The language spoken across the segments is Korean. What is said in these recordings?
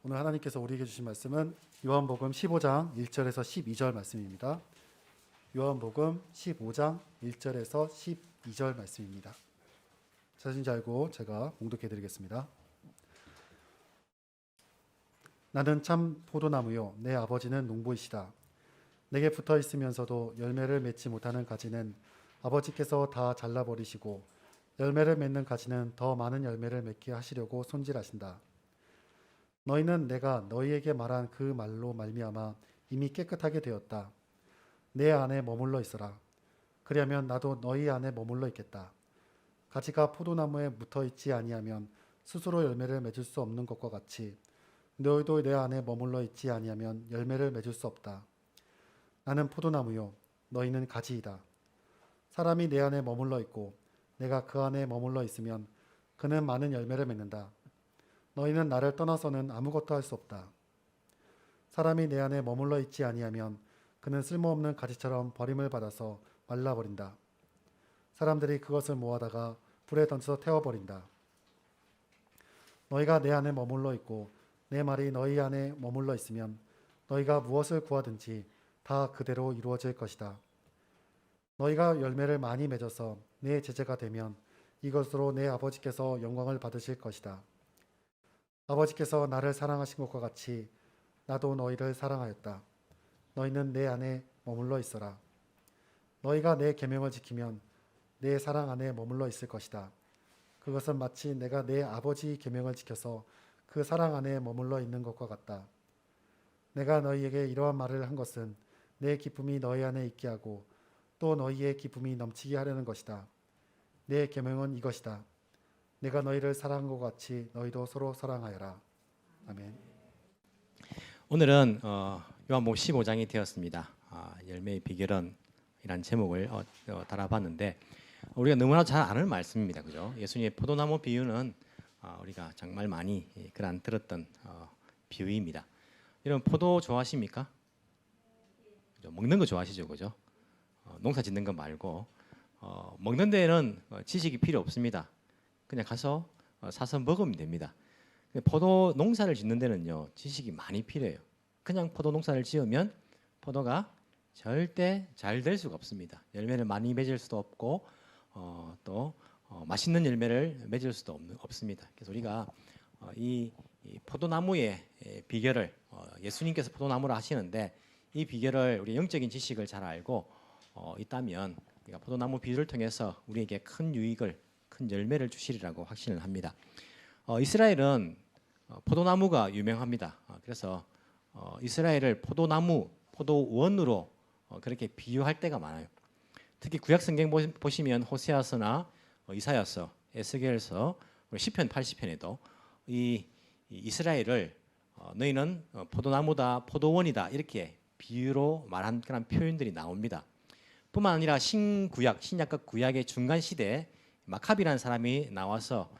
오늘 하나님께서 우리에게 주신 말씀은 요한복음 15장 1절에서 12절 말씀입니다. 요한복음 15장 1절에서 12절 말씀입니다. 찾으신지 알고 제가 봉독해 드리겠습니다. 나는 참 포도나무요 내 아버지는 농부이시다. 내게 붙어 있으면서도 열매를 맺지 못하는 가지는 아버지께서 다 잘라버리시고 열매를 맺는 가지는 더 많은 열매를 맺게 하시려고 손질하신다. 너희는 내가 너희에게 말한 그 말로 말미암아 이미 깨끗하게 되었다. 내 안에 머물러 있어라. 그리하면 나도 너희 안에 머물러 있겠다. 가지가 포도나무에 묻어 있지 아니하면 스스로 열매를 맺을 수 없는 것과 같이 너희도 내 안에 머물러 있지 아니하면 열매를 맺을 수 없다. 나는 포도나무요 너희는 가지이다. 사람이 내 안에 머물러 있고 내가 그 안에 머물러 있으면 그는 많은 열매를 맺는다. 너희는 나를 떠나서는 아무것도 할 수 없다. 사람이 내 안에 머물러 있지 아니하면 그는 쓸모없는 가지처럼 버림을 받아서 말라버린다. 사람들이 그것을 모아다가 불에 던져서 태워버린다. 너희가 내 안에 머물러 있고 내 말이 너희 안에 머물러 있으면 너희가 무엇을 구하든지 다 그대로 이루어질 것이다. 너희가 열매를 많이 맺어서 내 제자가 되면 이것으로 내 아버지께서 영광을 받으실 것이다. 아버지께서 나를 사랑하신 것과 같이 나도 너희를 사랑하였다. 너희는 내 안에 머물러 있어라. 너희가 내 계명을 지키면 내 사랑 안에 머물러 있을 것이다. 그것은 마치 내가 내 아버지 계명을 지켜서 그 사랑 안에 머물러 있는 것과 같다. 내가 너희에게 이러한 말을 한 것은 내 기쁨이 너희 안에 있게 하고 또 너희의 기쁨이 넘치게 하려는 것이다. 내 계명은 이것이다. 내가 너희를 사랑한 것 같이 너희도 서로 사랑하여라. 아멘. 오늘은 요한복음 15장이 되었습니다. 열매의 비결은 이란 제목을 달아봤는데 우리가 너무나 잘 아는 말씀입니다. 그죠? 예수님의 포도나무 비유는 우리가 정말 많이 그간 들었던 비유입니다. 여러분 포도 좋아하십니까? 그죠? 먹는 거 좋아하시죠? 그죠? 농사 짓는 거 말고 먹는 데에는 지식이 필요 없습니다. 그냥 가서 사서 먹으면 됩니다. 포도 농사를 짓는 데는요 지식이 많이 필요해요. 그냥 포도 농사를 지으면 포도가 절대 잘 될 수가 없습니다. 열매를 많이 맺을 수도 없고 또 맛있는 열매를 맺을 수도 없습니다. 그래서 우리가 이 포도나무의 비결을 예수님께서 포도나무를 하시는데 이 비결을 우리 영적인 지식을 잘 알고 있다면 우리가 포도나무 비유를 통해서 우리에게 큰 유익을 큰 열매를 주시리라고 확신을 합니다. 이스라엘은 포도나무가 유명합니다. 그래서 이스라엘을 포도나무, 포도원으로 그렇게 비유할 때가 많아요. 특히 구약성경 보시면 호세아서나 이사야서, 에스겔서, 시편 80편에도 이 이스라엘을 너희는 포도나무다, 포도원이다 이렇게 비유로 말한 그런 표현들이 나옵니다. 뿐만 아니라 신약과 구약의 중간 시대에 마카비라는 사람이 나와서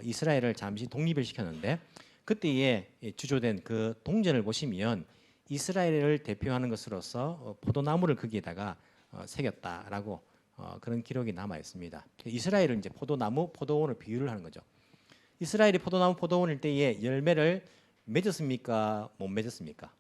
이스라엘을 잠시 독립을 시켰는데 그때에 주조된 그 동전을 보시면 이스라엘을 대표하는 것으로서 포도나무를 거기에다가 새겼다라고 그런 기록이 남아 있습니다. 이스라엘은 이제 포도나무, 포도원을 비유를 하는 거죠. 이스라엘이 포도나무, 포도원일 때에 열매를 맺었습니까? 못 맺었습니까?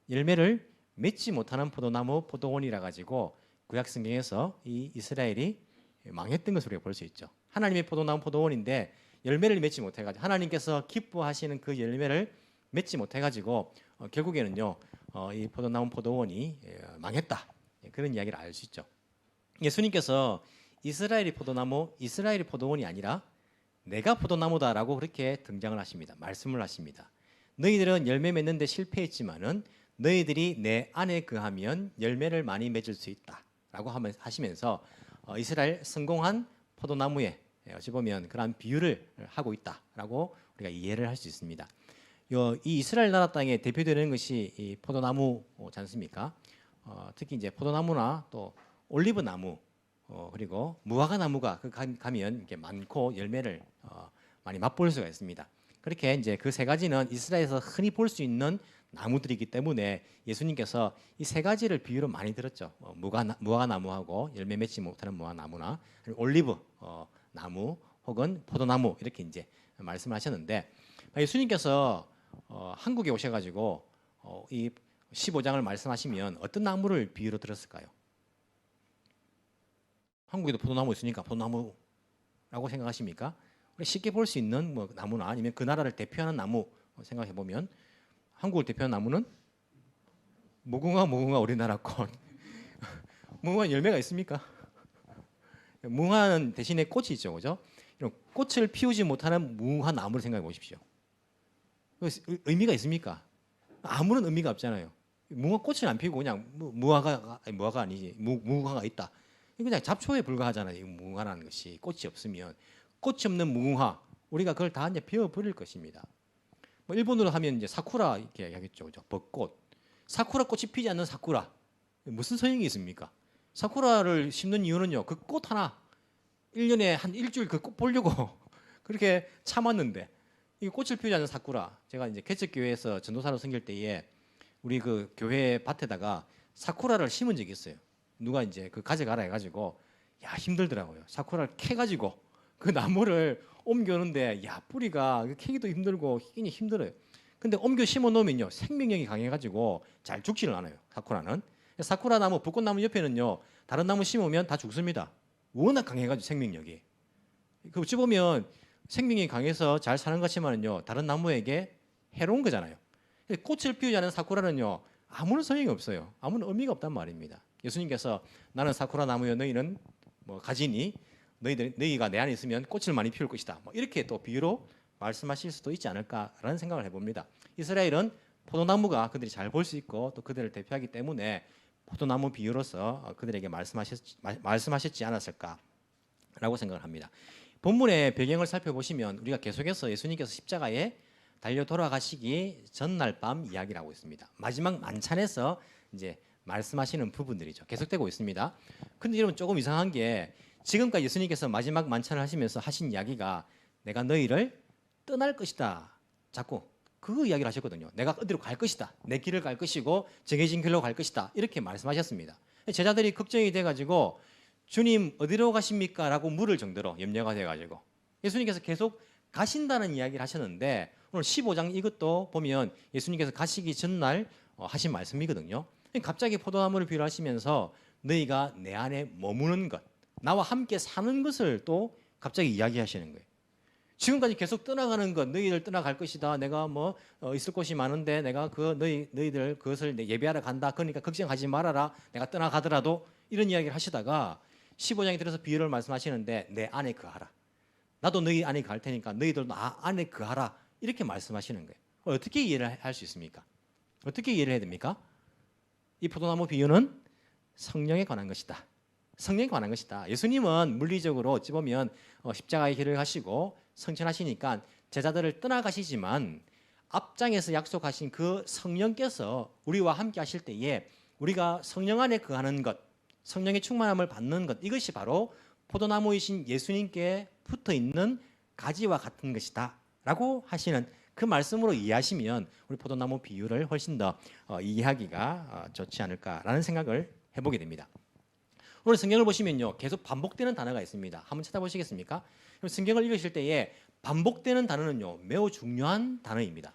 열매를 맺지 못하는 포도나무, 포도원이라 가지고 구약 성경에서 이 이스라엘이 망했던 것으로 볼 수 있죠. 하나님의 포도나무 포도원인데 열매를 맺지 못해가지고 하나님께서 기뻐하시는 그 열매를 맺지 못해가지고 결국에는요 이 포도나무 포도원이 망했다 그런 이야기를 알 수 있죠. 예수님께서 이스라엘이 포도나무, 이스라엘이 포도원이 아니라 내가 포도나무다라고 그렇게 등장을 하십니다. 말씀을 하십니다. 너희들은 열매 맺는데 실패했지만은 너희들이 내 안에 거하면 열매를 많이 맺을 수 있다라고 하시면서 이스라엘 성공한 포도나무에 어찌 보면 그러한 비유를 하고 있다라고 우리가 이해를 할 수 있습니다. 이 이스라엘 나라 땅에 대표되는 것이 이 포도나무지 않습니까? 특히 이제 포도나무나 또 올리브나무 그리고 무화과 나무가 가면 이렇게 많고 열매를 많이 맛볼 수가 있습니다. 그렇게 이제 그 세 가지는 이스라엘에서 흔히 볼 수 있는 나무들이기 때문에 예수님께서 이 세 가지를 비유로 많이 들었죠. 무화과 나무하고 열매 맺지 못하는 무화과 나무나 올리브 나무 혹은 포도나무 이렇게 이제 말씀을 하셨는데 예수님께서 한국에 오셔가지고 이 15장을 말씀하시면 어떤 나무를 비유로 들었을까요? 한국에도 포도나무 있으니까 포도나무라고 생각하십니까? 우리 쉽게 볼 수 있는 뭐 나무나 아니면 그 나라를 대표하는 나무 생각해 보면 한국을 대표하는 나무는 무궁화 우리나라 꽃. 무궁화 열매가 있습니까? 무궁화는 대신에 꽃이 있죠, 그죠? 이런 꽃을 피우지 못하는 무궁화 나무를 생각해 보십시오. 의미가 있습니까? 아무런 의미가 없잖아요. 무궁화 꽃을 안 피우고 그냥 무화과가 아니지 무궁화가 있다. 이거 그냥 잡초에 불과하잖아요. 이 무궁화라는 것이 꽃이 없으면 꽃이 없는 무궁화 우리가 그걸 다 이제 베어 버릴 것입니다. 뭐 일본어로 하면 이제 사쿠라 이렇게 이야기하겠죠, 그죠? 벚꽃. 사쿠라 꽃이 피지 않는 사쿠라 무슨 소용이 있습니까? 사쿠라를 심는 이유는요. 그 꽃 하나 1년에 한 일주일 그 꽃 보려고 그렇게 참았는데 이 꽃을 피우지 않는 사쿠라. 제가 이제 개척교회에서 전도사로 섬길 때에 우리 그 교회 밭에다가 사쿠라를 심은 적이 있어요. 누가 이제 그 가져가라 해가지고 야 힘들더라고요. 사쿠라를 캐가지고 그 나무를 옮겨오는데 야 뿌리가 캐기도 힘들고 희기니 힘들어요. 근데 옮겨 심어 놓으면요 생명력이 강해가지고 잘 죽지를 않아요. 사쿠라는. 사쿠라 나무, 벚꽃나무 옆에는요 다른 나무 심으면 다 죽습니다. 워낙 강해가지고 생명력이. 그 어찌 보면 생명이 강해서 잘 사는 것이면요 다른 나무에게 해로운 거잖아요. 꽃을 피우지 않은 사쿠라는요 아무런 소용이 없어요. 아무런 의미가 없단 말입니다. 예수님께서 나는 사쿠라 나무여 너희는 뭐 가지니 너희가 내 안에 있으면 꽃을 많이 피울 것이다. 뭐 이렇게 또 비유로 말씀하실 수도 있지 않을까라는 생각을 해봅니다. 이스라엘은 포도나무가 그들이 잘 볼 수 있고 또 그들을 대표하기 때문에 포도나무 비유로서 그들에게 말씀하셨지 않았을까라고 생각을 합니다. 본문의 배경을 살펴보시면 우리가 계속해서 예수님께서 십자가에 달려 돌아가시기 전날 밤 이야기를 하고 있습니다. 마지막 만찬에서 이제 말씀하시는 부분들이죠. 계속되고 있습니다. 근데 여러분 조금 이상한 게 지금까지 예수님께서 마지막 만찬을 하시면서 하신 이야기가 내가 너희를 떠날 것이다. 자꾸 그 이야기를 하셨거든요. 내가 어디로 갈 것이다. 내 길을 갈 것이고 정해진 길로 갈 것이다. 이렇게 말씀하셨습니다. 제자들이 걱정이 돼가지고 주님 어디로 가십니까? 라고 물을 정도로 염려가 돼가지고 예수님께서 계속 가신다는 이야기를 하셨는데 오늘 15장 이것도 보면 예수님께서 가시기 전날 하신 말씀이거든요. 갑자기 포도나무를 비유하시면서 너희가 내 안에 머무는 것, 나와 함께 사는 것을 또 갑자기 이야기하시는 거예요. 지금까지 계속 떠나가는 것, 너희들 떠나갈 것이다. 내가 뭐 있을 곳이 많은데 내가 그 너희들 그것을 예배하러 간다. 그러니까 걱정하지 말아라. 내가 떠나가더라도 이런 이야기를 하시다가 15장에 들어서 비유를 말씀하시는데 내 안에 거하라. 나도 너희 안에 갈 테니까 너희들도 나 안에 거하라. 이렇게 말씀하시는 거예요. 어떻게 이해를 할 수 있습니까? 어떻게 이해를 해야 됩니까? 이 포도나무 비유는 성령에 관한 것이다. 성령에 관한 것이다. 예수님은 물리적으로 어찌 보면 십자가의 길을 가시고 성천하시니까 제자들을 떠나가시지만 앞장에서 약속하신 그 성령께서 우리와 함께 하실 때에 우리가 성령 안에 거하는 것, 성령의 충만함을 받는 것, 이것이 바로 포도나무이신 예수님께 붙어 있는 가지와 같은 것이다 라고 하시는 그 말씀으로 이해하시면 우리 포도나무 비유를 훨씬 더 이해하기가 좋지 않을까라는 생각을 해보게 됩니다. 오늘 성경을 보시면요 계속 반복되는 단어가 있습니다. 한번 찾아보시겠습니까? 성경을 읽으실 때에 반복되는 단어는요 매우 중요한 단어입니다.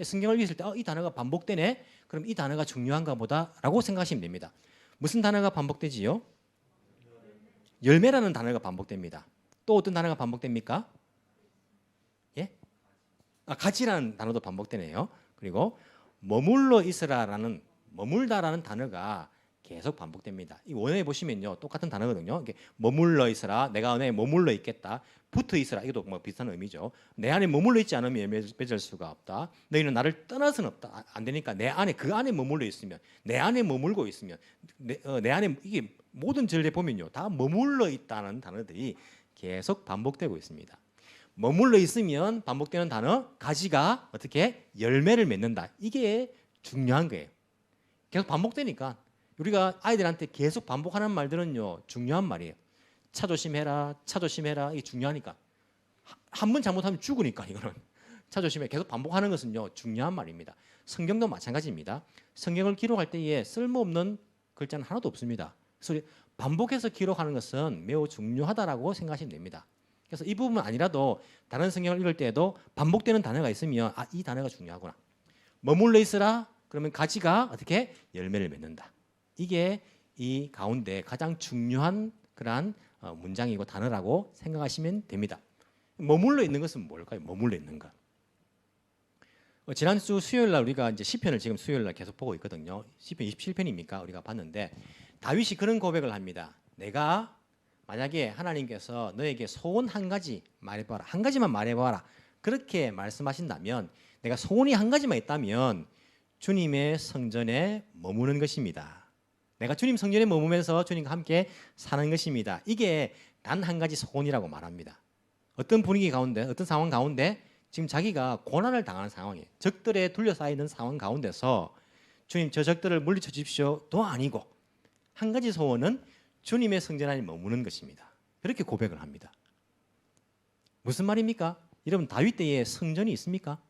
성경을 읽으실 때 이 단어가 반복되네? 그럼 이 단어가 중요한가 보다라고 생각하시면 됩니다. 무슨 단어가 반복되지요? 열매라는 단어가 반복됩니다. 또 어떤 단어가 반복됩니까? 예? 가지라는 단어도 반복되네요. 그리고 머물러 있으라라는 머물다라는 단어가 계속 반복됩니다. 이 원어에 보시면요 똑같은 단어거든요. 이게 머물러 있으라, 내가 안에 머물러 있겠다. 붙어 있으라, 이것도 뭐 비슷한 의미죠. 내 안에 머물러 있지 않으면 맺을 수가 없다. 너희는 나를 떠나서는 없다. 안 되니까 내 안에 그 안에 머물러 있으면, 내 안에 머물고 있으면, 내 안에 이게 모든 절에 보면요 다 머물러 있다는 단어들이 계속 반복되고 있습니다. 머물러 있으면 반복되는 단어 가지가 어떻게 열매를 맺는다. 이게 중요한 거예요. 계속 반복되니까 우리가 아이들한테 계속 반복하는 말들은요 중요한 말이에요. 차 조심해라, 차 조심해라. 이게 중요하니까. 한 번 잘못하면 죽으니까 이거는. 차 조심해. 계속 반복하는 것은요 중요한 말입니다. 성경도 마찬가지입니다. 성경을 기록할 때에 쓸모없는 글자는 하나도 없습니다. 그래서 반복해서 기록하는 것은 매우 중요하다라고 생각하시면 됩니다. 그래서 이 부분 아니라도 다른 성경을 읽을 때에도 반복되는 단어가 있으면 이 단어가 중요하구나. 머물러 있으라. 그러면 가지가 어떻게 열매를 맺는다. 이게 이 가운데 가장 중요한 그러한 문장이고 단어라고 생각하시면 됩니다. 머물러 있는 것은 뭘까요? 머물러 있는 것. 지난주 수요일 날 우리가 이제 시편을 지금 수요일 날 계속 보고 있거든요. 시편 27편입니까? 우리가 봤는데 다윗이 그런 고백을 합니다. 내가 만약에 하나님께서 너에게 소원 한 가지 말해봐라. 한 가지만 말해봐라. 그렇게 말씀하신다면 내가 소원이 한 가지만 있다면 주님의 성전에 머무는 것입니다. 내가 주님 성전에 머무면서 주님과 함께 사는 것입니다. 이게 단 한 가지 소원이라고 말합니다. 어떤 분위기 가운데, 어떤 상황 가운데 지금 자기가 고난을 당하는 상황이에요. 적들에 둘러싸여 있는 상황 가운데서 주님 저 적들을 물리쳐 주십시오도 아니고 한 가지 소원은 주님의 성전 안에 머무는 것입니다. 그렇게 고백을 합니다. 무슨 말입니까? 여러분 다윗 때에 성전이 있습니까?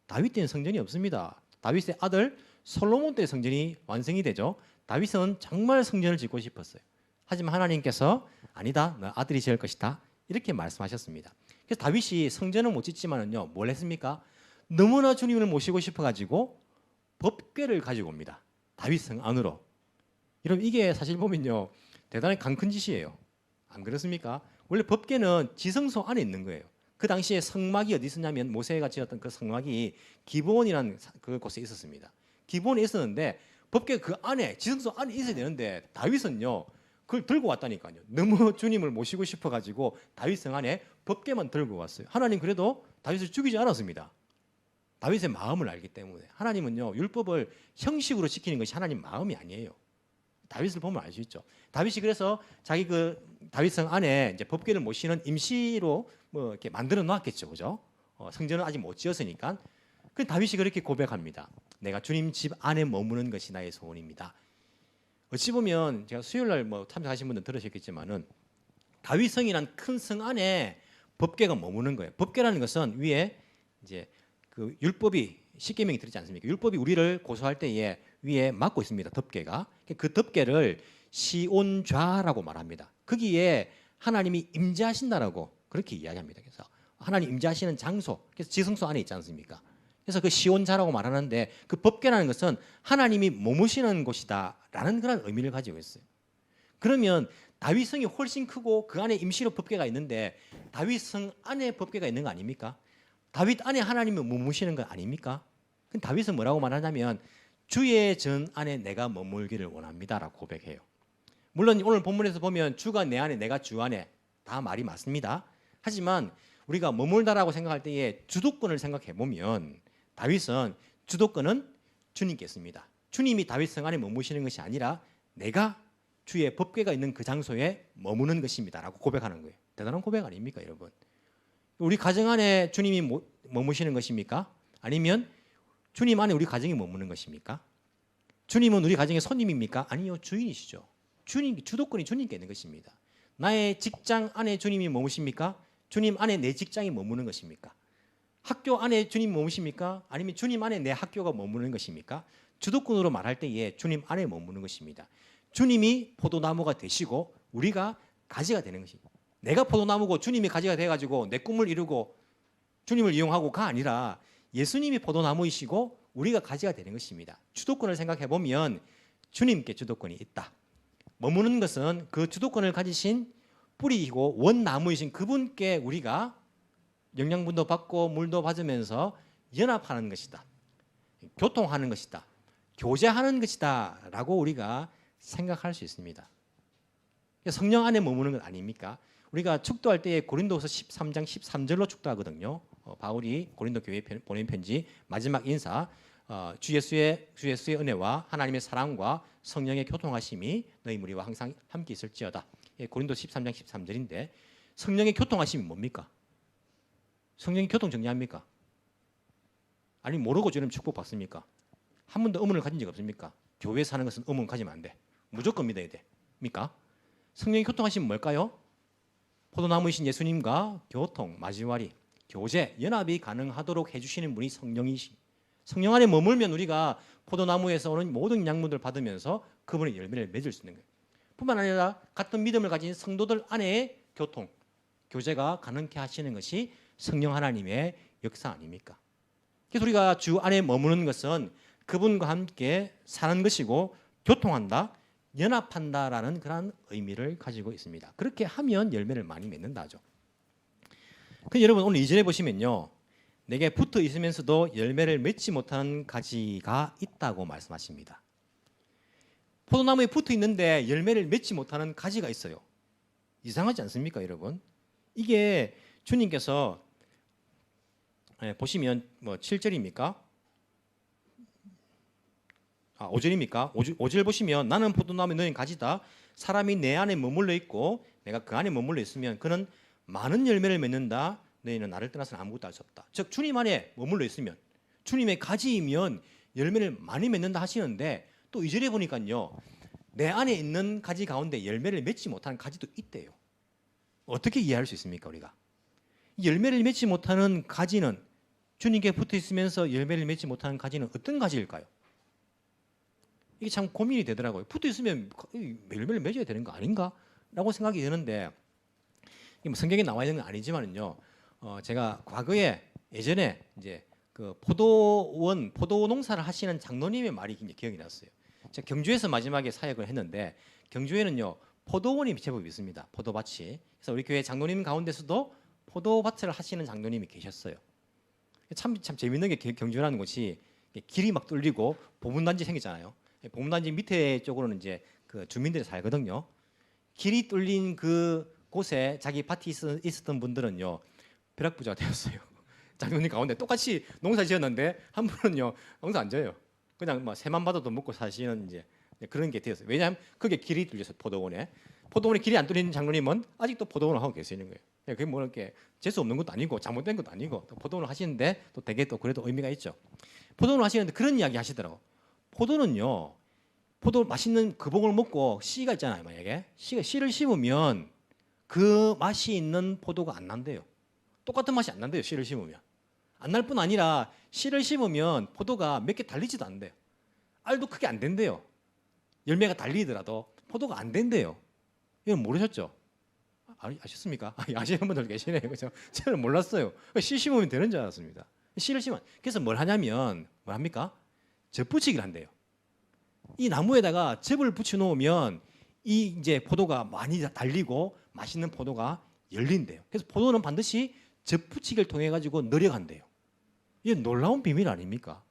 다윗 때는 성전이 없습니다. 다윗의 아들 솔로몬 때 성전이 완성이 되죠. 다윗은 정말 성전을 짓고 싶었어요. 하지만 하나님께서 아니다, 너 아들이 지을 것이다 이렇게 말씀하셨습니다. 그래서 다윗이 성전은 못 짓지만은요 뭘 했습니까? 너무나 주님을 모시고 싶어가지고 법궤를 가지고 옵니다. 다윗 성 안으로. 여러분 이게 사실 보면요 대단히 강큰 짓이에요. 안 그렇습니까? 원래 법궤는 지성소 안에 있는 거예요. 그 당시에 성막이 어디 있었냐면 모세가 지었던 그 성막이 기브온이라는 그곳에 있었습니다. 기브온에 있었는데 법궤 그 안에 지성소 안에 있어야 되는데 다윗은요 그걸 들고 왔다니까요. 너무 주님을 모시고 싶어가지고 다윗 성 안에 법궤만 들고 왔어요. 하나님 그래도 다윗을 죽이지 않았습니다. 다윗의 마음을 알기 때문에 하나님은요 율법을 형식으로 지키는 것이 하나님 마음이 아니에요. 다윗을 보면 알 수 있죠. 다윗이 그래서 자기 그 다윗성 안에 이제 법궤를 모시는 임시로 뭐 이렇게 만들어 놨겠죠, 그죠? 성전은 아직 못 지었으니까. 그 다윗이 그렇게 고백합니다. 내가 주님 집 안에 머무는 것이 나의 소원입니다. 어찌 보면 제가 수요일 날 뭐 참석하신 분들 들으셨겠지만은 다윗성이란 큰 성 안에 법궤가 머무는 거예요. 법궤라는 것은 위에 이제 그 율법이 십계명이 들지 않습니까? 율법이 우리를 고소할 때에 위에 막고 있습니다. 덮개가. 그 덮개를 시온좌라고 말합니다. 거기에 하나님이 임재하신다라고 그렇게 이야기합니다. 그래서 하나님 임재하시는 장소, 그래서 지성소 안에 있지 않습니까? 그래서 그 시온좌라고 말하는데 그 법궤라는 것은 하나님이 머무시는 곳이다라는 그런 의미를 가지고 있어요. 그러면 다윗성이 훨씬 크고 그 안에 임시로 법궤가 있는데 다윗성 안에 법궤가 있는 거 아닙니까? 다윗 안에 하나님이 머무시는 거 아닙니까? 그럼 다윗은 뭐라고 말하냐면 주의 전 안에 내가 머물기를 원합니다라고 고백해요. 물론 오늘 본문에서 보면 주가 내 안에 내가 주 안에 다 말이 맞습니다. 하지만 우리가 머물다라고 생각할 때에 주도권을 생각해 보면 다윗은 주도권은 주님께 있습니다. 주님이 다윗성 안에 머무시는 것이 아니라 내가 주의 법궤가 있는 그 장소에 머무는 것입니다라고 고백하는 거예요. 대단한 고백 아닙니까, 여러분? 우리 가정 안에 주님이 머무시는 것입니까? 아니면 주님 안에 우리 가정이 머무는 것입니까? 주님은 우리 가정의 손님입니까? 아니요, 주인이시죠. 주도권이 주님께 있는 것입니다. 나의 직장 안에 주님이 머무십니까? 주님 안에 내 직장이 머무는 것입니까? 학교 안에 주님 머무십니까? 아니면 주님 안에 내 학교가 머무는 것입니까? 주도권으로 말할 때에 주님 안에 머무는 것입니다. 주님이 포도나무가 되시고 우리가 가지가 되는 것입니다. 내가 포도나무고 주님이 가지가 돼가지고 내 꿈을 이루고 주님을 이용하고가 아니라 예수님이 포도나무이시고 우리가 가지가 되는 것입니다. 주도권을 생각해 보면 주님께 주도권이 있다. 머무는 것은 그 주도권을 가지신 뿌리이고 원나무이신 그분께 우리가 영양분도 받고 물도 받으면서 연합하는 것이다. 교통하는 것이다. 교제하는 것이다 라고 우리가 생각할 수 있습니다. 성령 안에 머무는 것 아닙니까? 우리가 축도할 때에 고린도서 13장 13절로 축도하거든요. 바울이 고린도 교회에 보낸 편지 마지막 인사 주 예수의 은혜와 하나님의 사랑과 성령의 교통하심이 너희 무리와 항상 함께 있을지어다. 고린도 13장 13절인데 성령의 교통하심이 뭡니까? 성령이 교통 정리합니까? 아니 모르고 주님 축복받습니까? 한 번도 의문을 가진 적 없습니까? 교회 사는 것은 의문 가지면 안 돼. 무조건 믿어야 됩니까? 성령이 교통하심은 뭘까요? 포도나무이신 예수님과 교통, 마지와리, 교제, 연합이 가능하도록 해주시는 분이 성령이신. 성령 안에 머물면 우리가 포도나무에서 오는 모든 영양분을 받으면서 그분의 열매를 맺을 수 있는 거예요. 뿐만 아니라 같은 믿음을 가진 성도들 안에 교통, 교제가 가능케 하시는 것이 성령 하나님의 역사 아닙니까? 그래서 우리가 주 안에 머무는 것은 그분과 함께 사는 것이고 교통한다, 연합한다라는 그런 의미를 가지고 있습니다. 그렇게 하면 열매를 많이 맺는다죠. 그 여러분 오늘 2절에 보시면요, 내게 붙어 있으면서도 열매를 맺지 못하는 가지가 있다고 말씀하십니다. 포도나무에 붙어 있는데 열매를 맺지 못하는 가지가 있어요. 이상하지 않습니까, 여러분? 이게 주님께서 보시면 뭐 7절입니까? 5절입니까? 5절 보시면 나는 포도나무에 너희 가지다. 사람이 내 안에 머물러 있고 내가 그 안에 머물러 있으면 그는 많은 열매를 맺는다. 너희는 나를 떠나서는 아무것도 할 수 없다. 즉 주님 안에 머물러 있으면 주님의 가지이면 열매를 많이 맺는다 하시는데 또 2절에 보니까요, 내 안에 있는 가지 가운데 열매를 맺지 못하는 가지도 있대요. 어떻게 이해할 수 있습니까, 우리가? 열매를 맺지 못하는 가지는, 주님께 붙어 있으면서 열매를 맺지 못하는 가지는 어떤 가지일까요? 이게 참 고민이 되더라고요. 붙어 있으면 열매를 맺어야 되는 거 아닌가? 라고 생각이 드는데, 뭐 성경에 나와 있는 건 아니지만은요, 제가 과거에 예전에 이제 그 포도 농사를 하시는 장로님의 말이 굉장히 기억이 났어요. 제가 경주에서 마지막에 사역을 했는데, 경주에는요 포도원이 제법 있습니다. 포도밭이. 그래서 우리 교회 장로님 가운데서도 포도밭을 하시는 장로님이 계셨어요. 참 재밌는 게 경주라는 곳이 길이 막 뚫리고 보문단지 생기잖아요. 보문단지 밑에 쪽으로는 이제 그 주민들이 살거든요. 길이 뚫린 그 곳에 자기 밭이 있었던 분들은요 벼락부자가 되었어요. 장로님 가운데 똑같이 농사 지었는데 한 분은요 농사 안 져요. 그냥 뭐 새만 받아도 먹고 사시는 이제 그런 게 되었어요. 왜냐하면 그게 길이 뚫려서 포도원에 길이 안 뚫리는 장로님은 아직도 포도원을 하고 계시는 거예요. 그게 뭐 이렇게 재수 없는 것도 아니고 잘못된 것도 아니고 또 포도원을 하시는데 또 되게 또 그래도 의미가 있죠. 포도원을 하시는데 그런 이야기 하시더라고. 포도는요, 포도 맛있는 그 봉을 먹고 씨가 있잖아요. 만약에 씨를 심으면 그 맛이 있는 포도가 안 난대요. 똑같은 맛이 안 난대요. 씨를 심으면 안 날 뿐 아니라 씨를 심으면 포도가 몇 개 달리지도 않대요. 알도 크게 안 된대요. 열매가 달리더라도 포도가 안 된대요. 이건 모르셨죠? 아셨습니까? 아시는 분들 계시네요. 그죠? 저는 몰랐어요. 씨 심으면 되는 줄 알았습니다. 씨를 심으면. 그래서 뭘 하냐면 뭘 합니까? 접 붙이기를 한대요. 이 나무에다가 접을 붙여 놓으면 이 이제 포도가 많이 달리고 맛있는 포도가 열린대요. 그래서 포도는 반드시 접 붙이기를 통해 가지고 늘어간대요. 이게 놀라운 비밀 아닙니까?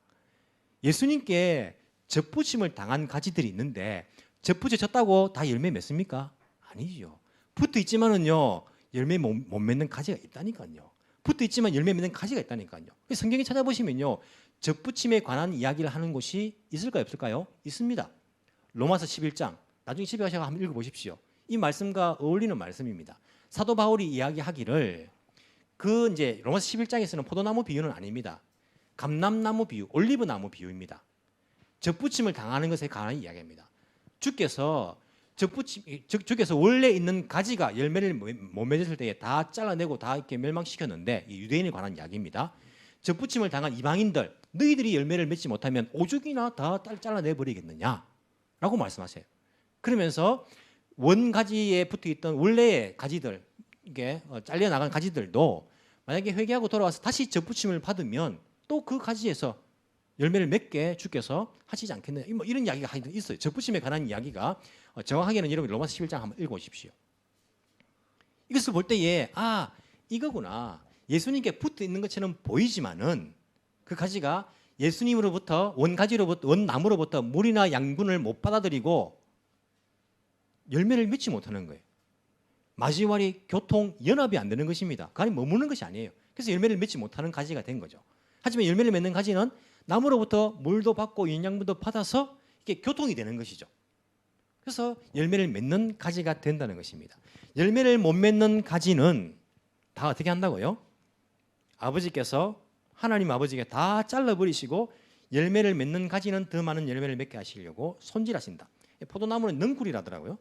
예수님께 접 붙임을 당한 가지들이 있는데 접 붙여졌다고 다 열매 맺습니까? 아니죠. 붙어 있지만은요 열매 못 맺는 가지가 있다니까요. 붙어 있지만 열매 맺는 가지가 있다니까요. 성경에 찾아보시면요 접 붙임에 관한 이야기를 하는 곳이 있을까요, 없을까요? 있습니다. 로마서 11장. 나중에 집에 가셔서 한번 읽어보십시오. 이 말씀과 어울리는 말씀입니다. 사도 바울이 이야기하기를 그 이제 로마서 11장에서는 포도나무 비유는 아닙니다. 감람나무 비유, 올리브나무 비유입니다. 접붙임을 당하는 것에 관한 이야기입니다. 주께서 주께서 원래 있는 가지가 열매를 못 맺었을 때에 다 잘라내고 다 이렇게 멸망시켰는데 이 유대인에 관한 이야기입니다. 접붙임을 당한 이방인들, 너희들이 열매를 맺지 못하면 오죽이나 다 잘라내 버리겠느냐라고 말씀하세요. 그러면서 원 가지에 붙어 있던 원래의 가지들, 이게 잘려 나간 가지들도 만약에 회개하고 돌아와서 다시 접붙임을 받으면 또 그 가지에서 열매를 맺게 주께서 하시지 않겠느냐. 뭐 이런 이야기가 있어요. 접붙임에 관한 이야기가 정확하게는 여러분 로마서 11장 한번 읽어보십시오. 이것을 볼 때에 이거구나. 예수님께 붙어 있는 것처럼 보이지만은 그 가지가 예수님으로부터 원나무로부터 물이나 양분을 못 받아들이고 열매를 맺지 못하는 거예요. 마지막에 교통 연합이 안 되는 것입니다. 그 안에 머무는 것이 아니에요. 그래서 열매를 맺지 못하는 가지가 된 거죠. 하지만 열매를 맺는 가지는 나무로부터 물도 받고 영양분도 받아서 이게 교통이 되는 것이죠. 그래서 열매를 맺는 가지가 된다는 것입니다. 열매를 못 맺는 가지는 다 어떻게 한다고요? 아버지께서 하나님 아버지가 다 잘라버리시고 열매를 맺는 가지는 더 많은 열매를 맺게 하시려고 손질하신다. 포도나무는 넝쿨이라더라고요.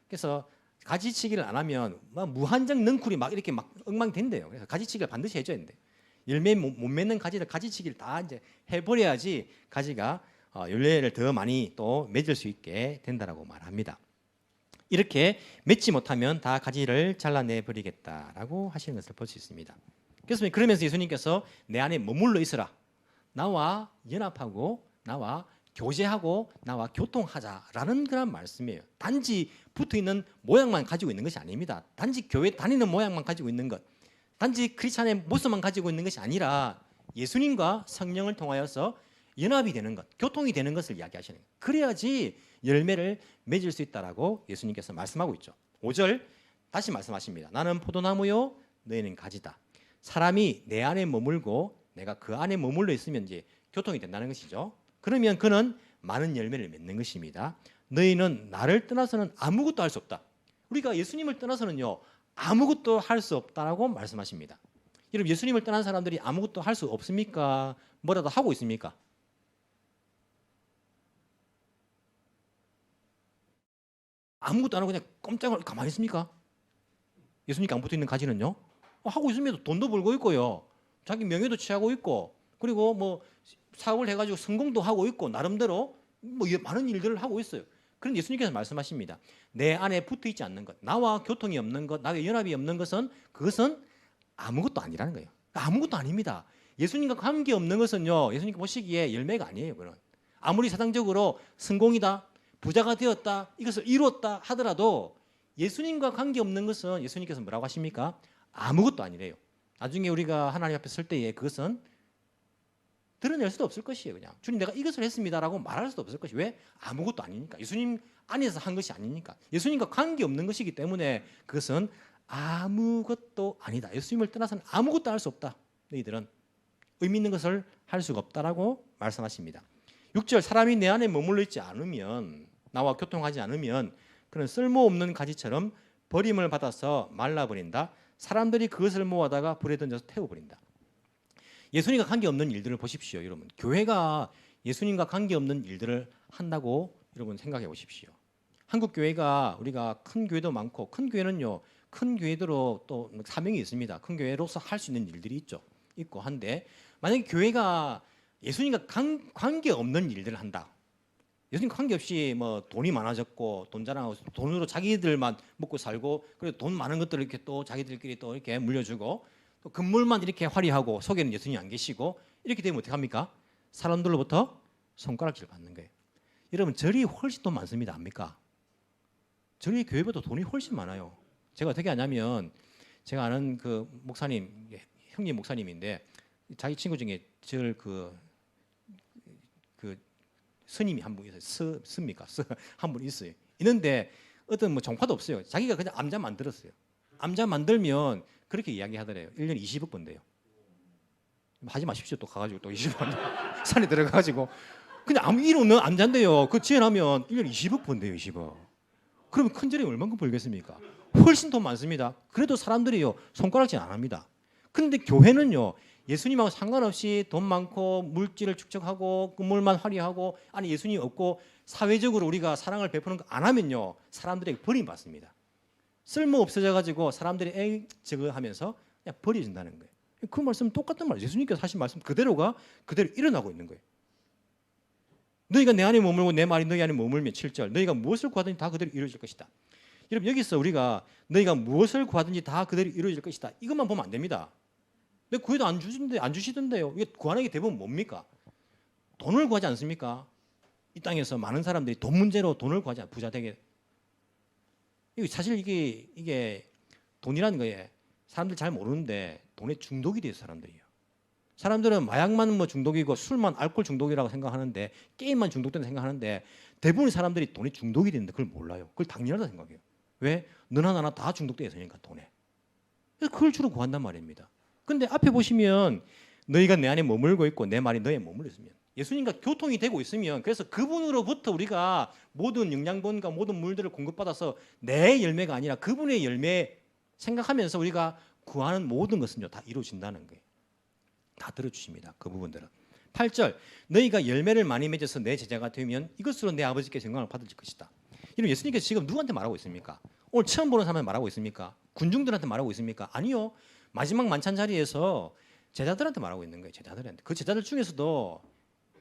그래서 가지치기를 안 하면 무한정 넝쿨이 막 이렇게 막 엉망된대요. 그래서 가지치기를 반드시 해줘야 된대. 열매 못 맺는 가지들 가지치기를 다 이제 해버려야지 가지가 열매를 더 많이 또 맺을 수 있게 된다라고 말합니다. 이렇게 맺지 못하면 다 가지를 잘라내 버리겠다라고 하시는 것을 볼 수 있습니다. 그래서 그러면서 예수님께서 내 안에 머물러 있으라. 나와 연합하고 나와 교제하고 나와 교통하자라는 그런 말씀이에요. 단지 붙어있는 모양만 가지고 있는 것이 아닙니다. 단지 교회 다니는 모양만 가지고 있는 것, 단지 크리스찬의 모습만 가지고 있는 것이 아니라 예수님과 성령을 통하여서 연합이 되는 것, 교통이 되는 것을 이야기하시는 거예요. 그래야지 열매를 맺을 수 있다라고 예수님께서 말씀하고 있죠. 5절 다시 말씀하십니다. 나는 포도나무요 너희는 가지다. 사람이 내 안에 머물고 내가 그 안에 머물러 있으면 이제 교통이 된다는 것이죠. 그러면 그는 많은 열매를 맺는 것입니다. 너희는 나를 떠나서는 아무것도 할 수 없다. 우리가 예수님을 떠나서는요 아무것도 할 수 없다라고 말씀하십니다. 여러분 예수님을 떠난 사람들이 아무것도 할 수 없습니까? 뭐라도 하고 있습니까? 아무것도 안 하고 그냥 꼼짝을 가만히 있습니까? 예수님께 안 붙어 있는 가지는요 하고 있습니다. 돈도 벌고 있고요, 자기 명예도 취하고 있고, 그리고 뭐 사업을 해가지고 성공도 하고 있고, 나름대로 뭐 많은 일들을 하고 있어요. 그런데 예수님께서 말씀하십니다. 내 안에 붙어 있지 않는 것, 나와 교통이 없는 것, 나와 연합이 없는 것은 그것은 아무것도 아니라는 거예요. 아무것도 아닙니다. 예수님과 관계 없는 것은요 예수님께 보시기에 열매가 아니에요. 그는 아무리 사상적으로 성공이다, 부자가 되었다, 이것을 이루었다 하더라도 예수님과 관계 없는 것은 예수님께서 뭐라고 하십니까? 아무것도 아니래요. 나중에 우리가 하나님 앞에 설 때에 그것은 드러낼 수도 없을 것이에요. 그냥 주님 내가 이것을 했습니다라고 말할 수도 없을 것이. 왜? 아무것도 아니니까. 예수님 안에서 한 것이 아니니까. 예수님과 관계 없는 것이기 때문에 그것은 아무것도 아니다. 예수님을 떠나서는 아무것도 할 수 없다. 너희들은 의미 있는 것을 할 수가 없다라고 말씀하십니다. 6절 사람이 내 안에 머물러 있지 않으면, 나와 교통하지 않으면 그는 쓸모없는 가지처럼 버림을 받아서 말라버린다. 사람들이 그것을 모아다가 불에 던져서 태워버린다. 예수님과 관계없는 일들을 보십시오. 여러분 교회가 예수님과 관계없는 일들을 한다고 여러분 생각해 보십시오. 한국 교회가 우리가 큰 교회도 많고, 큰 교회는요 큰 교회대로 또 사명이 있습니다. 큰 교회로서 할 수 있는 일들이 있고 한데, 만약에 교회가 예수님과 관계없는 일들을 한다, 예수님과 관계없이 뭐 돈이 많아졌고 돈 자랑하고 돈으로 자기들만 먹고 살고, 그리고 돈 많은 것들을 이렇게 또 자기들끼리 또 이렇게 물려주고, 또 건물만 이렇게 화려하고 속에는 예수님이 안 계시고, 이렇게 되면 어떻게 합니까? 사람들로부터 손가락질 받는 거예요. 여러분 절이 훨씬 더 많습니다. 압니까? 저희 교회보다 돈이 훨씬 많아요. 제가 어떻게 하냐면, 제가 아는 그 목사님, 형님 목사님인데 자기 친구 중에 절 그 스님이 한 분 있어요. 스입니까? 한 분 있어요. 있는데 어떤 뭐 종파도 없어요. 자기가 그냥 암자 만들었어요. 암자 만들면 그렇게 이야기하더래요. 1년에 20억 번대요. 하지 마십시오. 또 가가지고 또 20억 산에 들어가가지고 그냥 아무 일 없는 암자인데요. 그 지어나면 1년에 20억 번대요. 20억. 그러면 큰 절에 얼마큼 벌겠습니까? 훨씬 더 많습니다. 그래도 사람들이요 손가락질 안 합니다. 근데 교회는요 예수님하고 상관없이 돈 많고 물질을 축적하고 건물만 화려하고 안에 예수님이 없고 사회적으로 우리가 사랑을 베푸는 거 안 하면요 사람들에게 버림받습니다. 쓸모 없어져 가지고 사람들이 에이 저거 하면서 그냥 버려진다는 거예요. 그 말씀 똑같은 말이에요. 예수님께서 하신 말씀 그대로가 그대로 일어나고 있는 거예요. 너희가 내 안에 머물고 내 말이 너희 안에 머물면 7절 너희가 무엇을 구하든지 다 그대로 이루어질 것이다. 여러분 여기서 우리가 너희가 무엇을 구하든지 다 그대로 이루어질 것이다, 이것만 보면 안 됩니다. 내 구해도 안 주시던데요. 이게 구하는 게 대부분 뭡니까? 돈을 구하지 않습니까? 이 땅에서 많은 사람들이 돈 문제로 돈을 구하지 않아 부자 되게. 사실 이게 돈이라는 거에 사람들 잘 모르는데 돈에 중독이 돼요. 사람들은 마약만 뭐 중독이고 술만 알코올 중독이라고 생각하는데, 게임만 중독된다 생각하는데, 대부분의 사람들이 돈에 중독이 되는데 그걸 몰라요. 그걸 당연하다 생각해요. 왜? 너나 나나 다 중독되어 있으니까 돈에. 그래서 그걸 주로 구한단 말입니다. 근데 앞에 보시면 너희가 내 안에 머물고 있고 내 말이 너에 머물러 있으면, 예수님과 교통이 되고 있으면, 그래서 그분으로부터 우리가 모든 영양분과 모든 물들을 공급받아서 내 열매가 아니라 그분의 열매 생각하면서 우리가 구하는 모든 것은요 다 이루어진다는 거예요. 다 들어주십니다. 그 부분들은. 8절 너희가 열매를 많이 맺어서 내 제자가 되면 이것으로 내 아버지께 영광을 받을 것이다. 이런 예수님께서 지금 누구한테 말하고 있습니까? 오늘 처음 보는 사람한테 말하고 있습니까? 군중들한테 말하고 있습니까? 아니요. 마지막 만찬 자리에서 제자들한테 말하고 있는 거예요. 제자들한테. 그 제자들 중에서도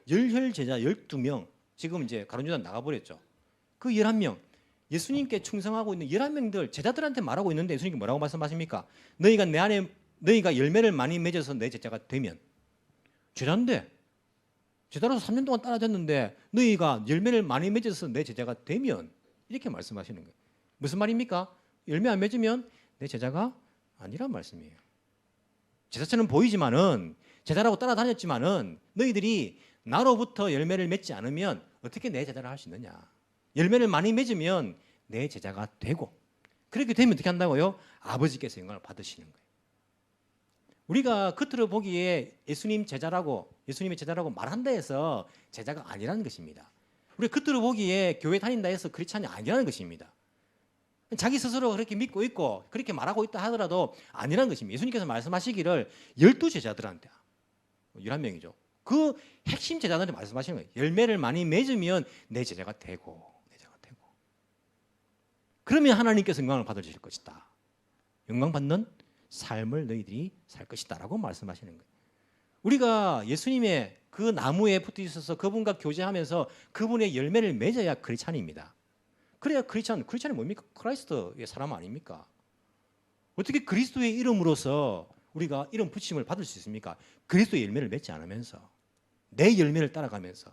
열혈 제자 12명, 지금 이제 가룟유다 나가버렸죠. 그 11명, 예수님께 충성하고 있는 11명들 제자들한테 말하고 있는데, 예수님께 뭐라고 말씀하십니까? 너희가 내 안에 너희가 열매를 많이 맺어서 내 제자가 되면, 제자인데 제자로서 3년 동안 따라줬는데 너희가 열매를 많이 맺어서 내 제자가 되면 이렇게 말씀하시는 거예요. 무슨 말입니까? 열매 안 맺으면 내 제자가 아니란 말씀이에요. 제자처럼 보이지만은 제자라고 따라다녔지만은 너희들이 나로부터 열매를 맺지 않으면 어떻게 내 제자를 할 수 있느냐? 열매를 많이 맺으면 내 제자가 되고 그렇게 되면 어떻게 한다고요? 아버지께서 영광을 받으시는 거예요. 우리가 겉으로 보기에 예수님의 제자라고 말한다 해서 제자가 아니라는 것입니다. 우리가 겉으로 보기에 교회 다닌다 해서 크리스찬이 아니라는 것입니다. 자기 스스로 그렇게 믿고 있고 그렇게 말하고 있다 하더라도 아니라는 것입니다. 예수님께서 말씀하시기를 12제자들한테 11명이죠. 그 핵심 제자들한테 말씀하시는 거예요. 열매를 많이 맺으면 내 제자가 되고 그러면 하나님께서 영광을 받으실 것이다. 영광 받는 삶을 너희들이 살 것이다 라고 말씀하시는 거예요. 우리가 예수님의 그 나무에 붙어 있어서 그분과 교제하면서 그분의 열매를 맺어야 크리스찬입니다. 그래야 크리스찬이 뭡니까? 크라이스트의 사람 아닙니까? 어떻게 그리스도의 이름으로서 우리가 이름 붙임을 받을 수 있습니까? 그리스도의 열매를 맺지 않으면서 내 열매를 따라가면서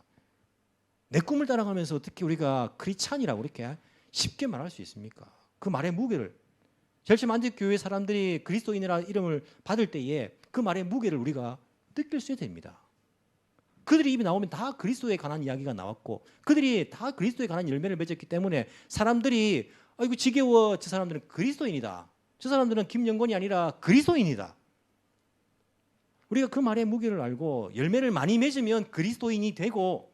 내 꿈을 따라가면서 어떻게 우리가 크리스찬이라고 이렇게 쉽게 말할 수 있습니까? 그 말의 무게를 젤시 만디교회 사람들이 그리스도인이라 이름을 받을 때에 그 말의 무게를 우리가 느낄 수 있어야 됩니다. 그들이 입에 나오면 다 그리스도에 관한 이야기가 나왔고 그들이 다 그리스도에 관한 열매를 맺었기 때문에 사람들이 아이고 지겨워 저 사람들은 그리스도인이다. 저 사람들은 김영건이 아니라 그리스도인이다. 우리가 그 말의 무게를 알고 열매를 많이 맺으면 그리스도인이 되고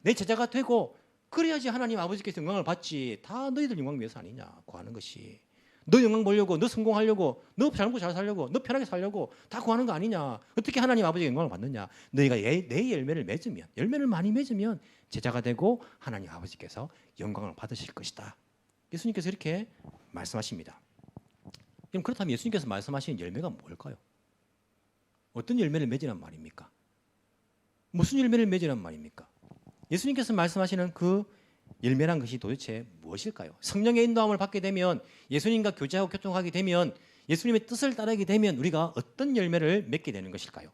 내 제자가 되고 그래야지 하나님 아버지께서 영광을 받지. 다 너희들 영광 위해서 아니냐 구하는 것이. 너 영광 보려고, 너 성공하려고, 너 살고 잘 살려고, 너 편하게 살려고 다 구하는 거 아니냐. 어떻게 하나님 아버지의 영광을 받느냐. 너희가 내 열매를 맺으면, 열매를 많이 맺으면 제자가 되고 하나님 아버지께서 영광을 받으실 것이다. 예수님께서 이렇게 말씀하십니다. 그럼 그렇다면 예수님께서 말씀하시는 열매가 뭘까요? 어떤 열매를 맺으란 말입니까? 무슨 열매를 맺으란 말입니까? 예수님께서 말씀하시는 그 열매란 것이 도대체 무엇일까요? 성령의 인도함을 받게 되면 예수님과 교제하고 교통하게 되면 예수님의 뜻을 따르게 되면 우리가 어떤 열매를 맺게 되는 것일까요?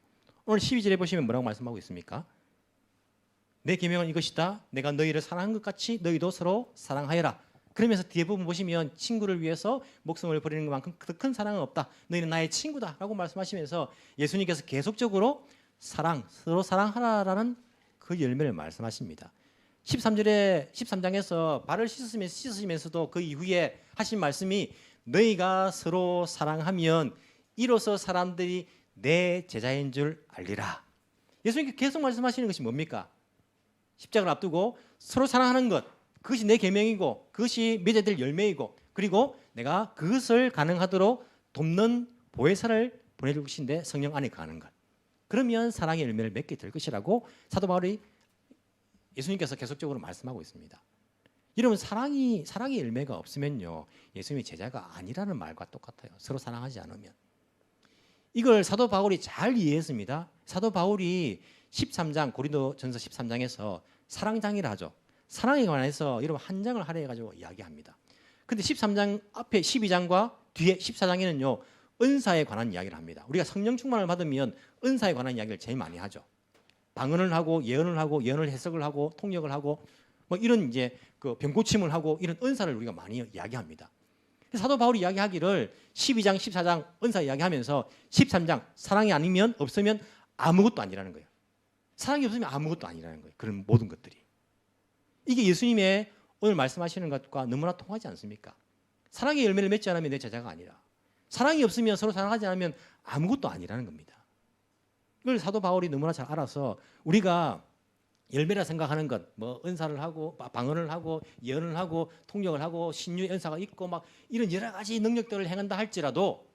오늘 12절에 보시면 뭐라고 말씀하고 있습니까? 내 계명은 이것이다. 내가 너희를 사랑한 것 같이 너희도 서로 사랑하여라. 그러면서 뒤에 부분 보시면 친구를 위해서 목숨을 버리는 것만큼 더 큰 사랑은 없다. 너희는 나의 친구다 라고 말씀하시면서 예수님께서 계속적으로 서로 사랑하라라는 그 열매를 말씀하십니다. 13장에서 발을 씻으시면서도 그 이후에 하신 말씀이 너희가 서로 사랑하면 이로써 사람들이 내 제자인 줄 알리라. 예수님께서 계속 말씀하시는 것이 뭡니까? 십자가를 앞두고 서로 사랑하는 것, 그것이 내 계명이고 그것이 맺어야 될 열매이고 그리고 내가 그것을 가능하도록 돕는 보혜사를 보내주신데 성령 안에 가는 것. 그러면 사랑의 열매를 맺게 될 것이라고 사도 바울이 예수님께서 계속적으로 말씀하고 있습니다. 여러분 사랑의 열매가 없으면요 예수님의 제자가 아니라는 말과 똑같아요. 서로 사랑하지 않으면. 이걸 사도 바울이 잘 이해했습니다. 사도 바울이 13장 고린도전서 13장에서 사랑장이라 하죠. 사랑에 관해서 여러분 한 장을 할애해 가지고 이야기합니다. 근데 13장 앞에 12장과 뒤에 14장에는요 은사에 관한 이야기를 합니다. 우리가 성령 충만을 받으면 은사에 관한 이야기를 제일 많이 하죠. 방언을 하고 예언을 해석을 하고 통역을 하고 뭐 이런 이제 그 병고침을 하고 이런 은사를 우리가 많이 이야기합니다. 사도 바울이 이야기하기를 12장, 14장 은사 이야기하면서 13장 사랑이 아니면 없으면 아무것도 아니라는 거예요. 사랑이 없으면 아무것도 아니라는 거예요. 그런 모든 것들이. 이게 예수님의 오늘 말씀하시는 것과 너무나 통하지 않습니까? 사랑의 열매를 맺지 않으면 내 제자가 아니라 사랑이 없으면 서로 사랑하지 않으면 아무것도 아니라는 겁니다. 이걸 사도 바울이 너무나 잘 알아서 우리가 열매라 생각하는 것, 뭐 은사를 하고 방언을 하고 예언을 하고 통역을 하고 신유의 은사가 있고 막 이런 여러 가지 능력들을 행한다 할지라도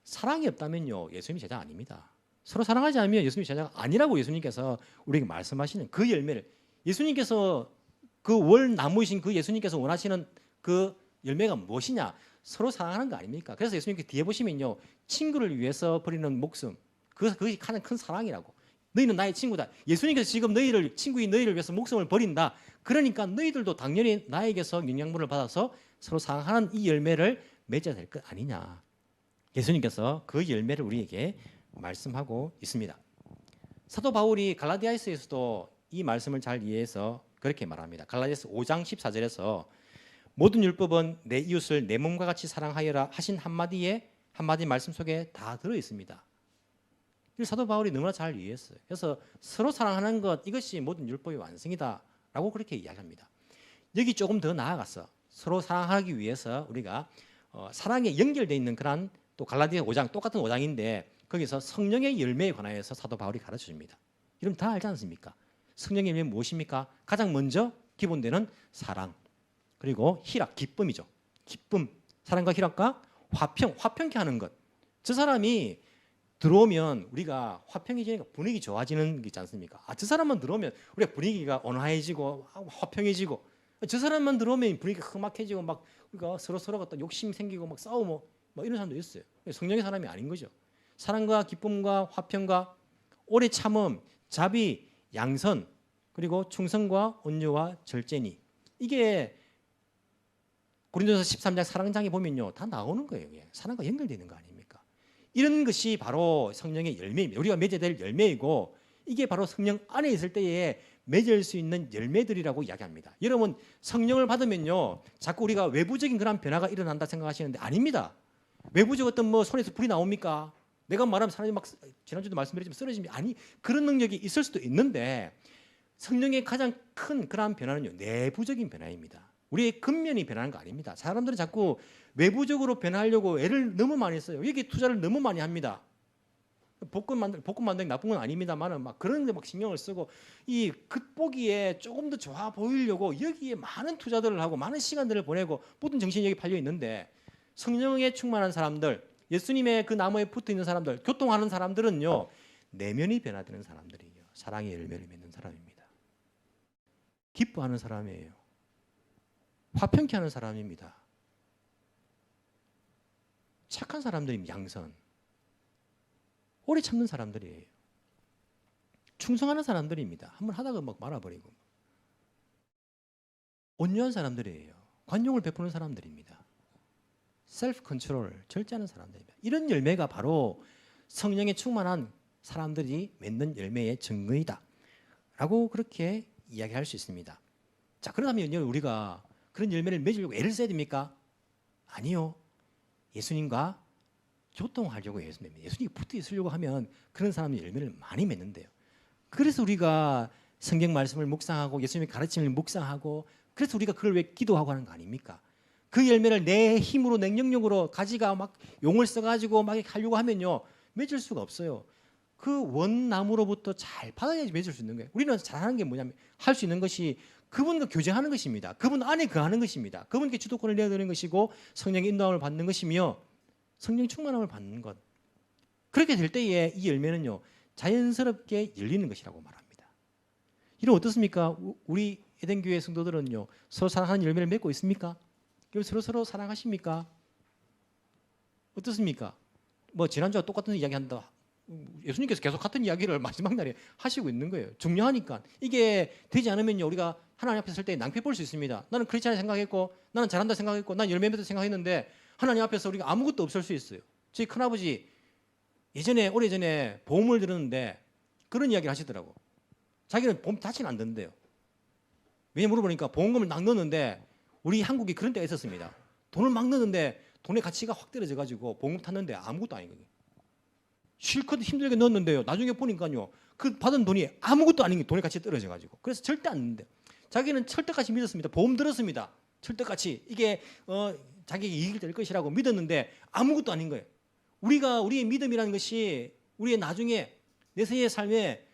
사랑이 없다면요 예수님이 제자 아닙니다. 서로 사랑하지 않으면 예수님이 제자가 아니라고 예수님께서 우리에게 말씀하시는 그 열매를 예수님께서 그 월나무이신 그 예수님께서 원하시는 그 열매가 무엇이냐? 서로 사랑하는 거 아닙니까? 그래서 예수님께 뒤에 보시면요 친구를 위해서 버리는 목숨 그것이 가장 큰 사랑이라고. 너희는 나의 친구다. 예수님께서 지금 친구인 너희를 위해서 목숨을 버린다. 그러니까 너희들도 당연히 나에게서 영양분을 받아서 서로 사랑하는 이 열매를 맺어야 될 것 아니냐. 예수님께서 그 열매를 우리에게 말씀하고 있습니다. 사도 바울이 갈라디아서에서도 이 말씀을 잘 이해해서 그렇게 말합니다. 갈라디아서 5장 14절에서 모든 율법은 내 이웃을 내 몸과 같이 사랑하여라 하신 한마디 말씀 속에 다 들어 있습니다. 이걸 사도 바울이 너무나 잘 이해했어요. 그래서 서로 사랑하는 것 이것이 모든 율법의 완성이다라고 그렇게 이야기합니다. 여기 조금 더 나아가서 서로 사랑하기 위해서 우리가 사랑에 연결되어 있는 그런 또 갈라디아 5장 똑같은 5장인데 거기서 성령의 열매에 관하여서 사도 바울이 가르쳐 줍니다. 여러분 다 알지 않습니까? 성령의 열매는 무엇입니까? 가장 먼저 기본되는 사랑, 그리고 희락, 기쁨이죠. 기쁨, 사랑과 희락과 화평케 하는 것. 저 사람이 들어오면 우리가 화평해지니까 분위기 좋아지는 게 있지 않습니까? 저 사람만 들어오면 우리가 분위기가 온화해지고 화평해지고, 저 사람만 들어오면 분위기가 험악해지고 막 우리가 서로가 또 욕심 생기고 막 싸우고 막 이런 사람도 있어요. 성령의 사람이 아닌 거죠. 사랑과 기쁨과 화평과 오래 참음, 자비, 양선, 그리고 충성과 온유와 절제니, 이게 고린도서 13장 사랑장에 보면요 다 나오는 거예요. 사랑과 연결되는 거 아닙니까? 이런 것이 바로 성령의 열매입니다. 우리가 맺어야 될 열매이고, 이게 바로 성령 안에 있을 때에 맺을 수 있는 열매들이라고 이야기합니다. 여러분 성령을 받으면요 자꾸 우리가 외부적인 그런 변화가 일어난다 생각하시는데 아닙니다. 외부적 어떤 뭐 손에서 불이 나옵니까? 내가 말하면 사람이 막 지난주도 말씀드렸지만 쓰러지면, 아니 그런 능력이 있을 수도 있는데, 성령의 가장 큰 그러한 변화는요 내부적인 변화입니다. 우리의 근면이 변하는 거 아닙니다. 사람들은 자꾸 외부적으로 변화하려고 애를 너무 많이 써요. 여기 투자를 너무 많이 합니다. 복권 만드는 게 나쁜 건 아닙니다만은 막 그런 데 막 신경을 쓰고, 이 겉보기에 조금 더 좋아 보이려고 여기에 많은 투자들을 하고 많은 시간들을 보내고 모든 정신이 여기 팔려 있는데, 성령에 충만한 사람들, 예수님의 그 나무에 붙어 있는 사람들, 교통하는 사람들은요 내면이 변화되는 사람들이에요. 사랑의 열매를 맺는 사람입니다. 기뻐하는 사람이에요. 화평케 하는 사람입니다. 착한 사람들입니다. 양선, 오래 참는 사람들이에요. 충성하는 사람들입니다. 한번 하다가 막 말아버리고, 온유한 사람들이에요. 관용을 베푸는 사람들입니다. 셀프 컨트롤, 절제하는 사람들입니다. 이런 열매가 바로 성령에 충만한 사람들이 맺는 열매의 증거이다 라고 그렇게 이야기할 수 있습니다. 자, 그러면 우리가 그런 열매를 맺으려고 애를 써야 됩니까? 아니요. 예수님과 교통하려고 예수님이 붙어 있으려고 하면 그런 사람이 열매를 많이 맺는데요. 그래서 우리가 성경 말씀을 묵상하고 예수님의 가르침을 묵상하고, 그래서 우리가 그걸 왜 기도하고 하는 거 아닙니까? 그 열매를 내 힘으로 냉정력으로 가지가 막 용을 써가지고 막 하려고 하면요 맺을 수가 없어요. 그 원나무로부터 잘 받아야지 맺을 수 있는 거예요. 우리는 잘하는 게 뭐냐면 할 수 있는 것이 그분과 교제하는 것입니다. 그분 안에 거하는 것입니다. 그분께 주도권을 내어드리는 것이고 성령의 인도함을 받는 것이며 성령 충만함을 받는 것. 그렇게 될 때에 이 열매는요 자연스럽게 열리는 것이라고 말합니다. 이런 어떻습니까? 우리 에덴교회 성도들은요 서로 사랑하는 열매를 맺고 있습니까? 서로 사랑하십니까? 어떻습니까? 뭐 지난주와 똑같은 이야기 한다. 예수님께서 계속 같은 이야기를 마지막 날에 하시고 있는 거예요. 중요하니까. 이게 되지 않으면요 우리가 하나님 앞에 설 때 낭패 볼 수 있습니다. 나는 크리스찬이 생각했고, 나는 잘한다 생각했고, 난 열매 맺다 생각했는데 하나님 앞에서 우리가 아무것도 없을 수 있어요. 저희 큰아버지 오래전에 보험을 들었는데 그런 이야기를 하시더라고. 자기는 보험 다치는 안 된대요. 왜냐 물어보니까 보험금을 막 넣었는데, 우리 한국이 그런 때가 있었습니다. 돈을 막 넣었는데 돈의 가치가 확 떨어져가지고 보험금 탔는데 아무것도 아닌 거예요. 실컷 힘들게 넣었는데요 나중에 보니까요 그 받은 돈이 아무것도 아닌 게 돈의 가치가 떨어져가지고, 그래서 절대 안 넣는데, 자기는 철떡같이 믿었습니다. 보험 들었습니다. 철떡같이 이게 자기 이익이 될 것이라고 믿었는데 아무것도 아닌 거예요. 우리의 믿음이라는 것이 우리의 나중에 내세의 삶에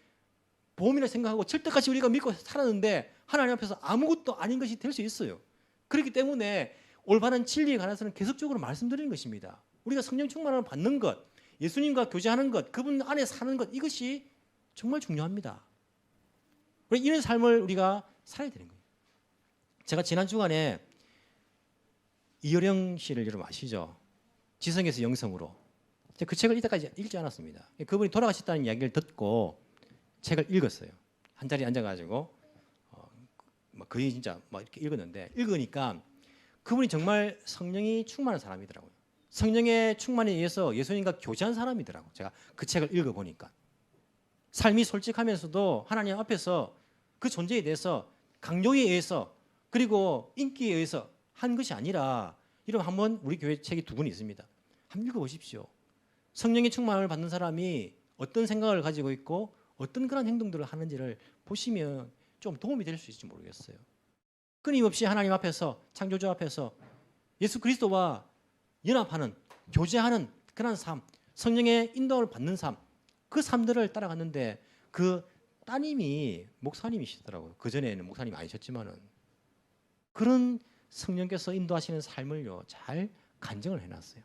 보험이라 생각하고 철떡같이 우리가 믿고 살았는데 하나님 앞에서 아무것도 아닌 것이 될 수 있어요. 그렇기 때문에 올바른 진리에 관해서는 계속적으로 말씀드리는 것입니다. 우리가 성령 충만함을 받는 것, 예수님과 교제하는 것, 그분 안에 사는 것, 이것이 정말 중요합니다. 이런 삶을 우리가 살아야 되는 거예요. 제가 지난 주간에 이효령 씨를 여러분 아시죠? 지성에서 영성으로. 그 책을 이때까지 읽지 않았습니다. 그분이 돌아가셨다는 이야기를 듣고 책을 읽었어요. 한 자리에 앉아가지고 거의 진짜 막 이렇게 읽었는데, 읽으니까 그분이 정말 성령이 충만한 사람이더라고요. 성령의 충만에 의해서 예수님과 교제한 사람이더라고요. 제가 그 책을 읽어보니까. 삶이 솔직하면서도 하나님 앞에서 그 존재에 대해서 강요에 의해서 그리고 인기에 의해서 한 것이 아니라 이러면 한번 우리 교회 책이 두 권 있습니다. 한번 읽어보십시오. 성령의 충만을 받는 사람이 어떤 생각을 가지고 있고 어떤 그런 행동들을 하는지를 보시면 좀 도움이 될 수 있을지 모르겠어요. 끊임없이 하나님 앞에서 창조주 앞에서 예수 그리스도와 연합하는 교제하는 그런 삶, 성령의 인도를 받는 삶, 그 삶들을 따라갔는데 그 따님이 목사님이시더라고요. 그전에는 목사님이 아니셨지만은 그런 성령께서 인도하시는 삶을요 잘 간증을 해놨어요.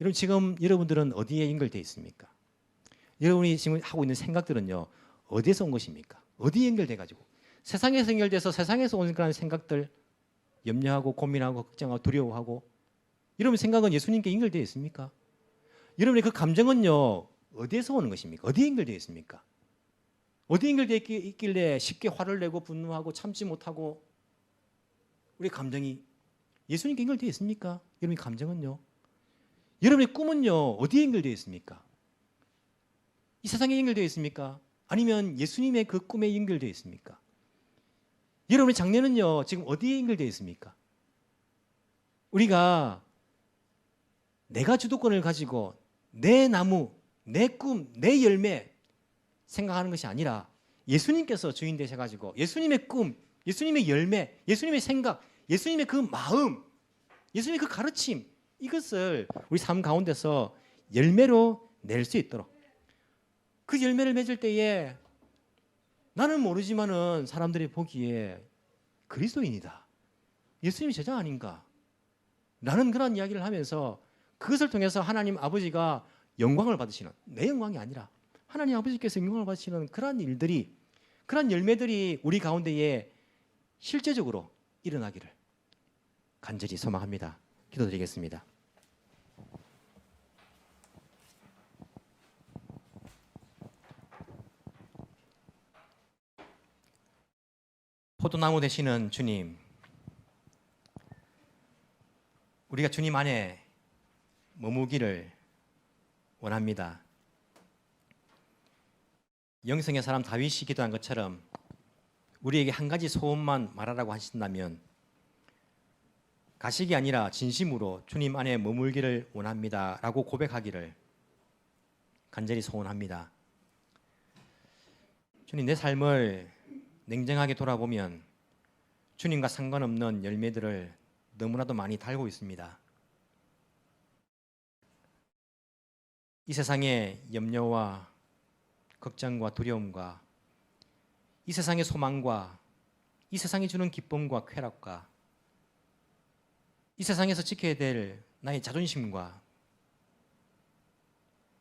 여러분 지금 여러분들은 어디에 연결되어 있습니까? 여러분이 지금 하고 있는 생각들은요 어디에서 온 것입니까? 어디에 연결돼 가지고 세상에서 연결돼서 세상에서 오는 그런 생각들 염려하고 고민하고 걱정하고 두려워하고 여러분 생각은 예수님께 연결되어 있습니까? 여러분의 그 감정은요 어디에서 오는 것입니까? 어디에 연결되어 있습니까? 어디에 연결되어 있길래 쉽게 화를 내고 분노하고 참지 못하고 우리 감정이 예수님께 연결되어 있습니까? 여러분의 감정은요? 여러분의 꿈은요 어디에 연결되어 있습니까? 이 세상에 연결되어 있습니까? 아니면 예수님의 그 꿈에 연결되어 있습니까? 여러분의 장래는요 지금 어디에 연결되어 있습니까? 우리가 내가 주도권을 가지고 내 나무, 내 꿈, 내 열매 생각하는 것이 아니라 예수님께서 주인 되셔가지고 예수님의 꿈, 예수님의 열매, 예수님의 생각, 예수님의 그 마음, 예수님의 그 가르침 이것을 우리 삶 가운데서 열매로 낼 수 있도록 그 열매를 맺을 때에 나는 모르지만은 사람들이 보기에 그리스도인이다. 예수님이 제자 아닌가? 라는 그런 이야기를 하면서 그것을 통해서 하나님 아버지가 영광을 받으시는 내 영광이 아니라 하나님 아버지께서 영광을 받으시는 그러한 일들이 그러한 열매들이 우리 가운데에 실제적으로 일어나기를 간절히 소망합니다. 기도드리겠습니다. 포도나무 되시는 주님, 우리가 주님 안에 머무기를 원합니다. 영성의 사람 다윗이 기도한 것처럼 우리에게 한 가지 소원만 말하라고 하신다면 가식이 아니라 진심으로 주님 안에 머물기를 원합니다 라고 고백하기를 간절히 소원합니다. 주님, 내 삶을 냉정하게 돌아보면 주님과 상관없는 열매들을 너무나도 많이 달고 있습니다. 이 세상의 염려와 걱정과 두려움과 이 세상의 소망과 이 세상이 주는 기쁨과 쾌락과 이 세상에서 지켜야 될 나의 자존심과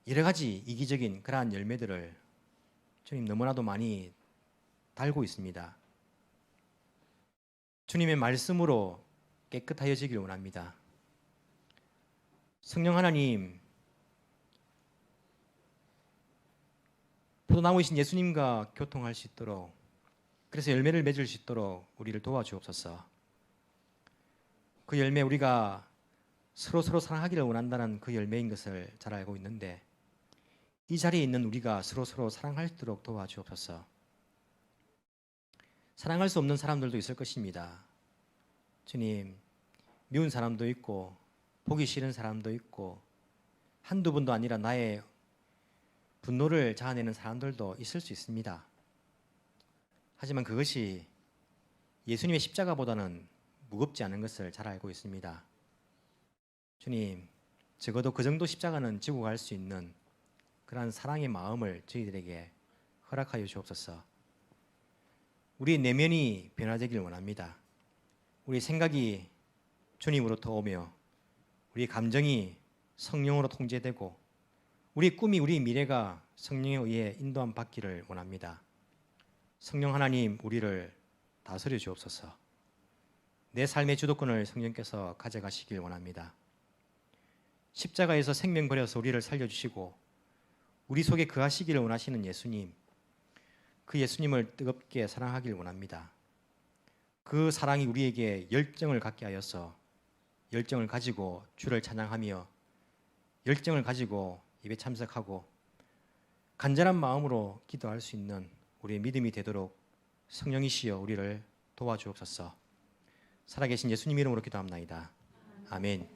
여러 가지 이기적인 그러한 열매들을 주님 너무나도 많이 달고 있습니다. 주님의 말씀으로 깨끗하여지길 원합니다. 성령 하나님, 포도나무이신 예수님과 교통할 수 있도록 그래서 열매를 맺을 수 있도록 우리를 도와주옵소서. 그 열매 우리가 서로 사랑하기를 원한다는 그 열매인 것을 잘 알고 있는데 이 자리에 있는 우리가 서로 사랑할 수 있도록 도와주옵소서. 사랑할 수 없는 사람들도 있을 것입니다. 주님, 미운 사람도 있고 보기 싫은 사람도 있고 한두 번도 아니라 나의 분노를 자아내는 사람들도 있을 수 있습니다. 하지만 그것이 예수님의 십자가보다는 무겁지 않은 것을 잘 알고 있습니다. 주님, 적어도 그 정도 십자가는 지고 갈 수 있는 그러한 사랑의 마음을 저희들에게 허락하여 주옵소서. 우리의 내면이 변화되길 원합니다. 우리 생각이 주님으로부터 오며 우리 감정이 성령으로 통제되고 우리의 꿈이 우리의 미래가 성령에 의해 인도함 받기를 원합니다. 성령 하나님, 우리를 다스려 주옵소서. 내 삶의 주도권을 성령께서 가져가시길 원합니다. 십자가에서 생명 버려서 우리를 살려주시고 우리 속에 거하시기를 원하시는 예수님, 그 예수님을 뜨겁게 사랑하길 원합니다. 그 사랑이 우리에게 열정을 갖게 하여서 열정을 가지고 주를 찬양하며 열정을 가지고 예배 참석하고 간절한 마음으로 기도할 수 있는 우리의 믿음이 되도록 성령이시여 우리를 도와주옵소서. 살아계신 예수님 이름으로 기도합나이다. 아멘.